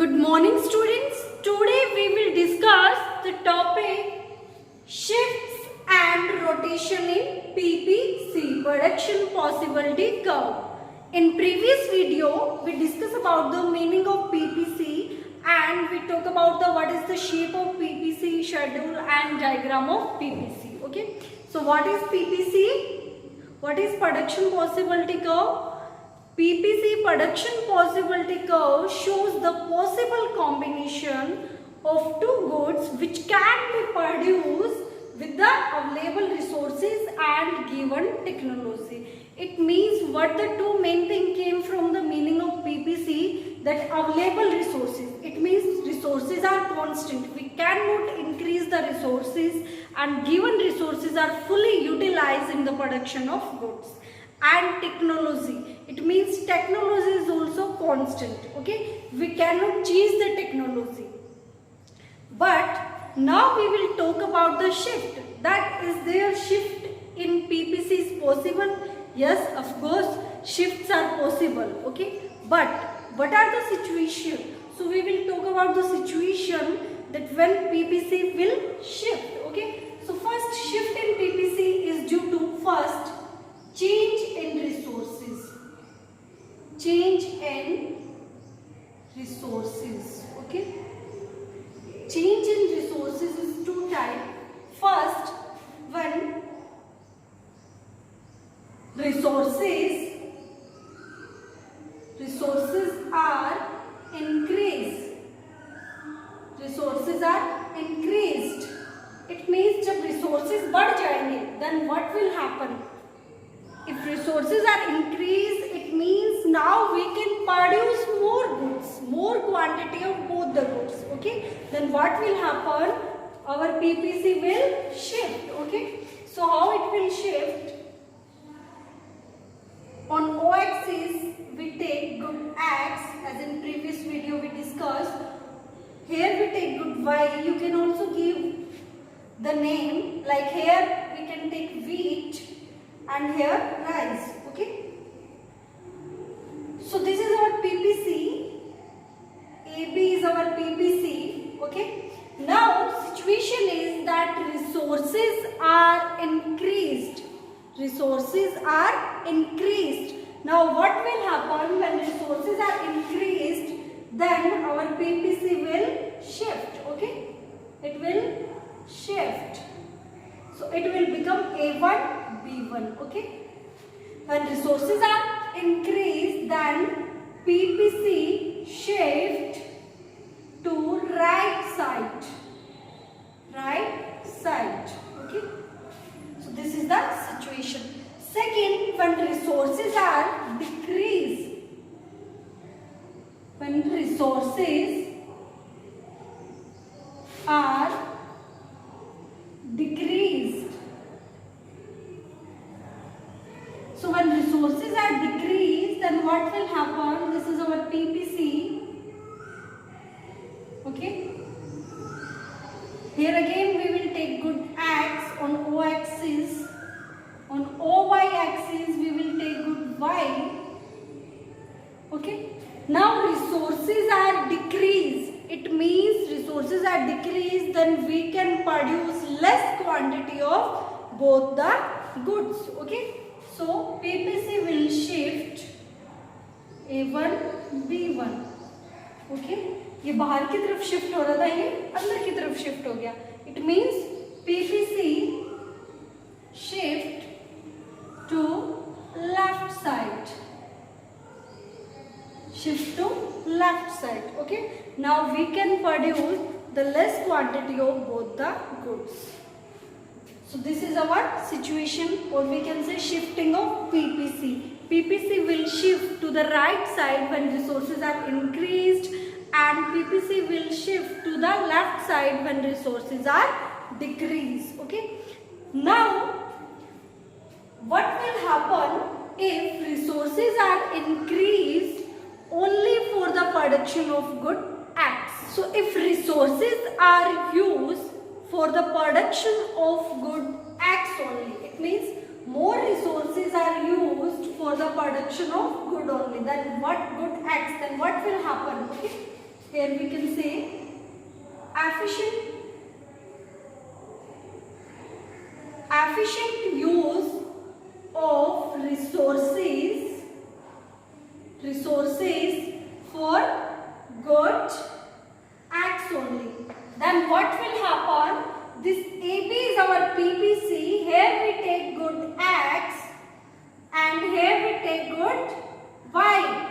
Good morning students. Today we will discuss the topic shifts and rotation in PPC, production possibility curve. In previous video we discussed about the meaning of PPC and we talk about what is the shape of PPC, schedule and diagram of PPC. Okay. So what is PPC? What is production possibility curve? PPC production possibility curve shows the possible combination of two goods which can be produced with the available resources and given technology. It means what the two main thing came from the meaning of PPC, that available resources. It means resources are constant. We cannot increase the resources and given resources are fully utilized in the production of goods. And technology, it means technology is also constant. Okay, we cannot change the technology. But now we will talk about the shift. That is there shift in PPC is possible? Yes, of course shifts are possible. Okay, but what are the situations? So we will talk about the situation that when PPC will shift. Okay, so first shift in PPC is due to first change in resources. Change in resources. Okay. Change in resources is two types. First, when resources are increased. Resources are increased. It means जब resources बढ़ जाएंगे, then what will happen? If resources are increased, it means now we can produce more goods, more quantity of both the goods. Okay, then what will happen? Our PPC will shift. Okay, so how it will shift? On O-axis we take good X, as in previous video we discussed. Here we take good Y. You can also give the name, like here we can take wheat and here rice. Okay, so this is our PPC. AB is our PPC. Okay, now situation is that resources are increased. Resources are increased. Now what will happen when resources are increased? Then our PPC will shift. Okay, it will shift. So it will become A1, B1. Okay. When resources are increased, then PPC shift to right side. Right side. Okay. So this is the situation. Second, when resources are decreased. When resources are decreased. So when resources are decreased, then what will happen? This is our PPC. Okay. Here again we will take good X on O axis. On OY axis we will take good Y. Okay. Now resources are decreased. It means resources are decreased, then we can produce less quantity of both the goods. Okay. So PPC will shift A1, B1. Okay. ये बाहर की तरफ shift हो रहा था, ये अंदर की तरफ शिफ्ट हो गया. It means PPC shift to left side. Shift to left side. Okay. Now we can produce the less quantity of both the goods. So this is our situation, or we can say shifting of PPC. PPC will shift to the right side when resources are increased, and PPC will shift to the left side when resources are decreased. Okay. Now what will happen if resources are increased only for the production of good X? So if resources are used for the production of good X only, it means more resources are used for the production of good only, then what good X, then what will happen? Okay, Here we can say efficient use of resources for good acts only. Then what will happen? This AB is our PPC. Here we take good X and here we take good Y.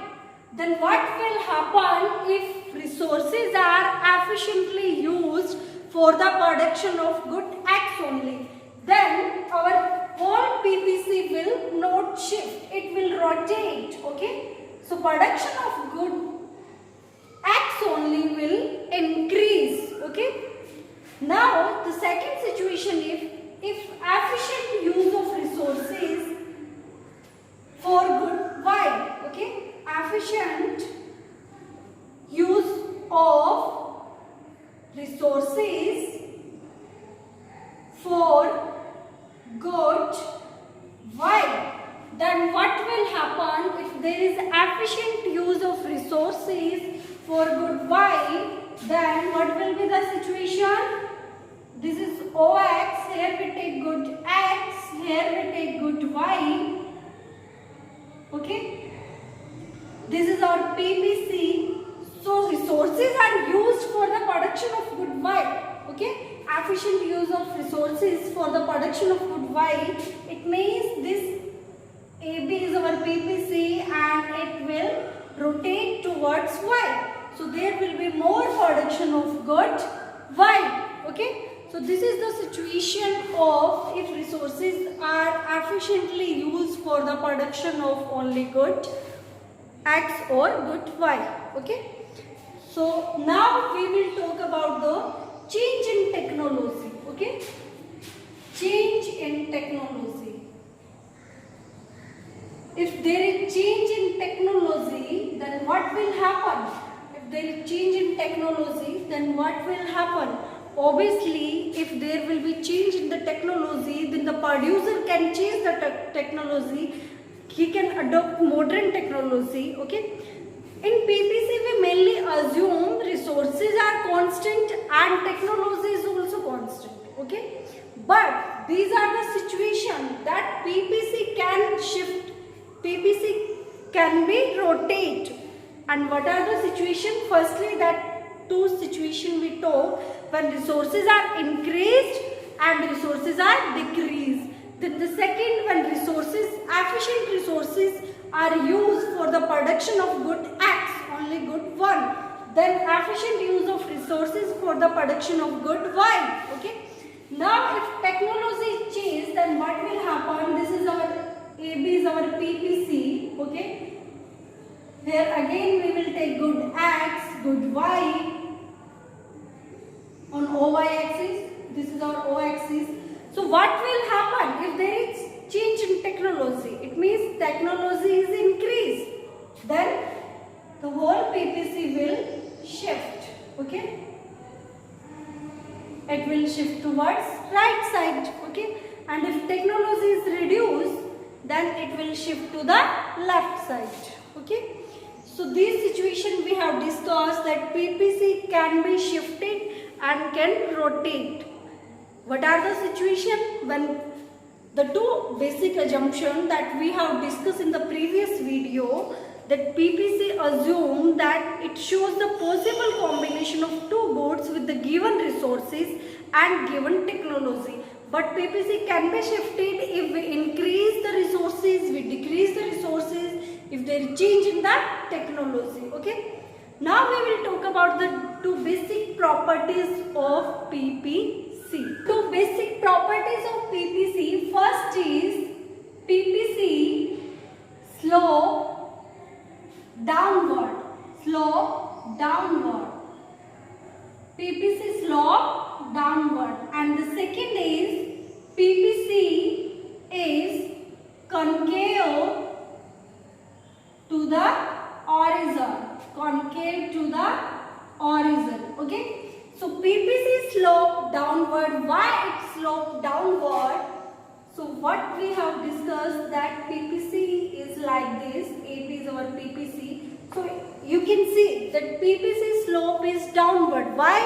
Then what will happen if resources are efficiently used for the production of good X only? Then our whole PPC will not shift, it will rotate. Okay, so production of good X only will increase. Okay, now the second situation, if efficient use of resources for good Y. Okay, efficient use of resources for good Y. Then what will happen if there is efficient use of resources for good Y? Then what will be the situation? This is OX, here we take good X, here we take good Y. Okay, this is our PPC. So resources are used for the production of good Y. Okay, efficient use of resources for the production of good Y. It means this AB is our PPC and it will rotate towards Y. So there will be more production of good Y. Okay, so this is the situation of if resources are efficiently used for the production of only good X or good Y. Okay, so now we will talk about the change in technology. Okay, change in technology. If there is change in technology, then what will happen? If there is change in technology, then what will happen? Obviously, if there will be change in the technology, then the producer can change the technology. He can adopt modern technology. Okay. In PPC, we mainly assume resources are constant and technology is also constant. Okay. But these are the situations that PPC can shift. PPC can be rotate. And what are the situations? Firstly, that two situations we talk, when resources are increased and resources are decreased. Then the second, when efficient resources are used for the production of good X, only good one. Then efficient use of resources for the production of good Y. Okay. Now if technology changes, then what will happen? This is our AB is our PPC. Okay. Here again we will take good X, good Y on OY axis. This is our O axis. So what will happen if there is change in technology? It means technology is increased. Then the whole PPC will shift. Okay. It will shift towards right side. Okay. And if technology is reduced, then it will shift to the left side. Okay. So this situation we have discussed that PPC can be shifted and can rotate. What are the situations? When the two basic assumptions that we have discussed in the previous video, that PPC assume that it shows the possible combination of two goods with the given resources and given technology. But PPC can be shifted if we increase the resources, we decrease the resources, if there is change in the technology. Okay. Now we will talk about the two basic properties of PPC. Two basic properties of PPC. First is PPC slope downward. Slope downward. PPC slope downward. And the second is PPC is concave to the horizon. Concave to the horizon. Okay. So PPC slope downward. Why it slope downward? So what we have discussed that PPC is like this. AB is our PPC. So you can see that PPC slope slope is downward. Why?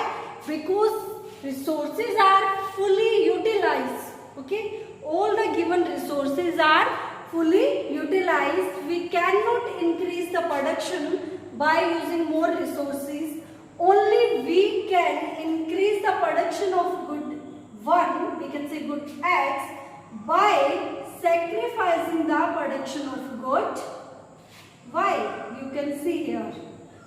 Because resources are fully utilized. Okay, all the given resources are fully utilized. We cannot increase the production by using more resources. Only we can increase the production of good 1, we can say good X, by sacrificing the production of good Y. You can see here.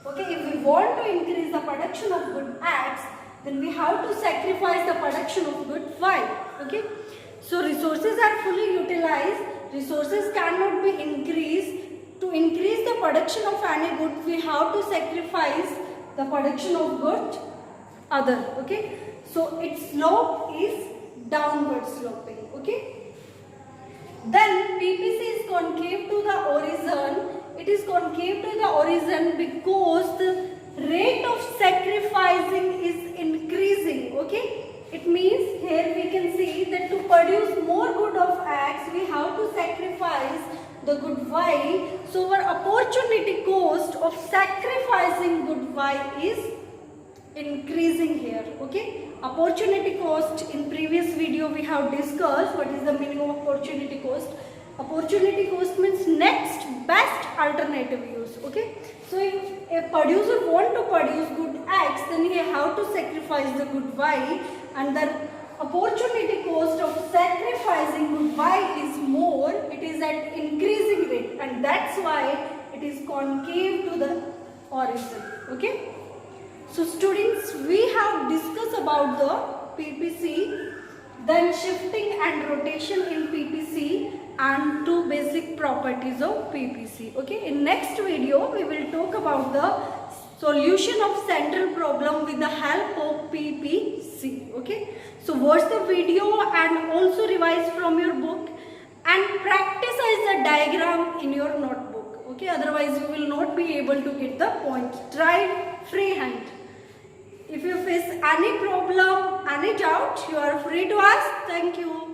Okay, if we want to increase the production of good X, then we have to sacrifice the production of good Y. Okay, so resources are fully utilized. Resources cannot be increased. To increase the production of any good, we have to sacrifice the production of good other. Okay, so its slope is downward sloping. Okay, then PPC is concave to the origin. It is concave to the origin because the rate of sacrificing is increasing. Okay, it means here we can see that to produce more good of X, we have to sacrifice the good Y. So our opportunity cost of sacrificing good Y is increasing here. Okay, opportunity cost, in previous video we have discussed what is the meaning of opportunity cost. Opportunity cost means next best alternative use. Okay, so if a producer want to produce good X, then he have to sacrifice the good Y, and the opportunity cost of sacrificing good Y is more. It is at increasing rate, and that's why it is concave to the origin. Okay, so students, we have discussed about the PPC, then shifting and rotation in PPC, and 2 basic properties of PPC. Okay, in next video we will talk about the solution of central problem with the help of PPC. Okay, so watch the video and also revise from your book and practice the diagram in your notebook. Okay, otherwise you will not be able to get the point. Try freehand. If you face any problem, any doubt, you are free to ask. Thank you.